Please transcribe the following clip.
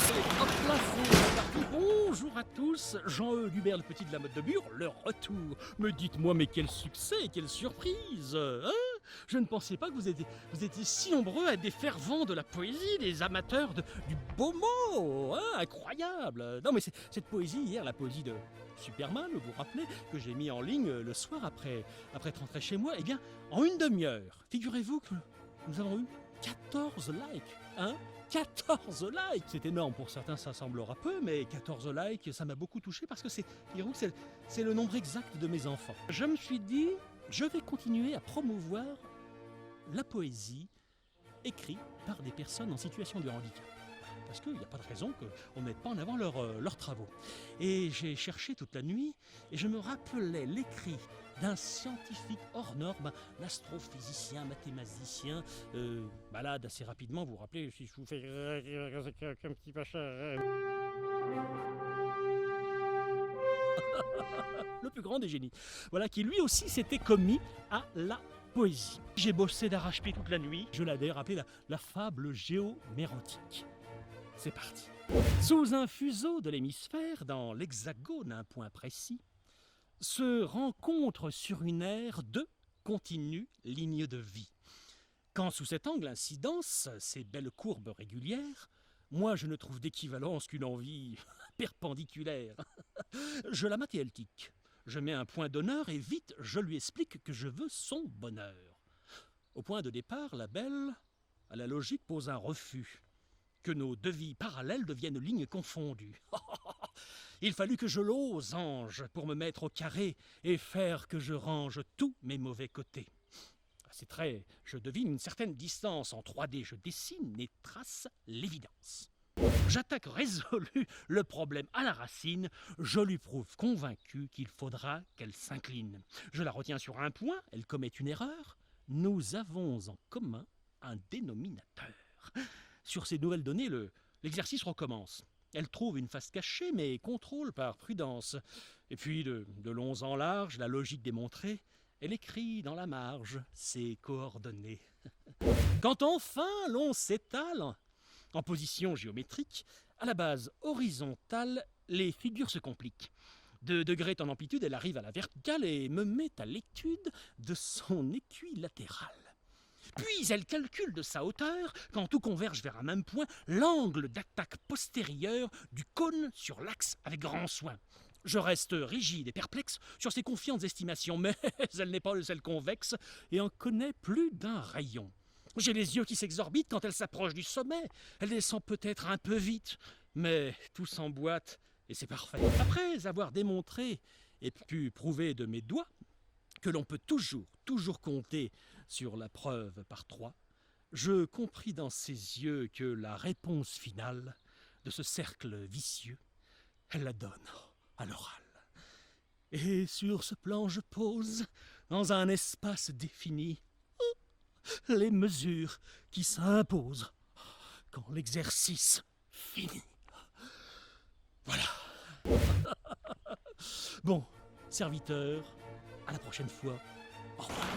Hop là, c'est parti. Bonjour à tous, Jean-Eudes Hubert, le petit de la mode de Bure, le retour. Me dites-moi, mais quel succès, quelle surprise, hein? Je ne pensais pas que vous étiez si nombreux à être des fervents de la poésie, des amateurs du beau mot, hein? Incroyable. Non mais cette poésie hier, la poésie de Superman, vous vous rappelez, que j'ai mis en ligne le soir après être rentré chez moi, eh bien, en une demi-heure, figurez-vous que nous avons eu 14 likes, hein? 14 likes! C'est énorme, pour certains ça semblera peu, mais 14 likes, ça m'a beaucoup touché parce que c'est le nombre exact de mes enfants. Je me suis dit, je vais continuer à promouvoir la poésie écrite par des personnes en situation de handicap. Parce qu'il n'y a pas de raison qu'on ne mette pas en avant leurs travaux. Et j'ai cherché toute la nuit et je me rappelais l'écrit d'un scientifique hors norme, l'astrophysicien, mathématicien, malade assez rapidement, vous vous rappelez, si je vous fais un petit machin... le plus grand des génies. Voilà, qui lui aussi s'était commis à la poésie. J'ai bossé d'arrache-pied toute la nuit, je l'avais rappelé la fable géomérantique. C'est parti. Sous un fuseau de l'hémisphère, dans l'hexagone un point précis, se rencontrent sur une aire deux continues lignes de vie. Quand sous cet angle incidence, ces belles courbes régulières, moi je ne trouve d'équivalence qu'une envie perpendiculaire. Je la mate et elle tique. Je mets un point d'honneur et vite je lui explique que je veux son bonheur. Au point de départ, la belle, à la logique, pose un refus. Que nos deux vies parallèles deviennent lignes confondues. Il fallut que je losange pour me mettre au carré et faire que je range tous mes mauvais côtés. À ces traits, je devine une certaine distance. En 3D, je dessine et trace l'évidence. J'attaque résolu le problème à la racine. Je lui prouve convaincu qu'il faudra qu'elle s'incline. Je la retiens sur un point, elle commet une erreur. Nous avons en commun un dénominateur. Sur ces nouvelles données, l'exercice recommence. Elle trouve une face cachée, mais contrôle par prudence. Et puis, de long en large, la logique démontrée, elle écrit dans la marge ses coordonnées. Quand enfin l'on s'étale en position géométrique, à la base horizontale, les figures se compliquent. De degré en amplitude, elle arrive à la verticale et me met à l'étude de son équilatéral. Puis elle calcule de sa hauteur, quand tout converge vers un même point, l'angle d'attaque postérieur du cône sur l'axe avec grand soin. Je reste rigide et perplexe sur ses confiantes estimations, mais elle n'est pas le sel convexe et en connaît plus d'un rayon. J'ai les yeux qui s'exorbitent quand elle s'approche du sommet. Elle descend peut-être un peu vite, mais tout s'emboîte et c'est parfait. Après avoir démontré et pu prouver de mes doigts que l'on peut toujours compter sur la preuve par 3, je compris dans ses yeux que la réponse finale de ce cercle vicieux, elle la donne à l'oral. Et sur ce plan, je pose, dans un espace défini, les mesures qui s'imposent quand l'exercice finit. Voilà. Bon, serviteur, à la prochaine fois. Au revoir.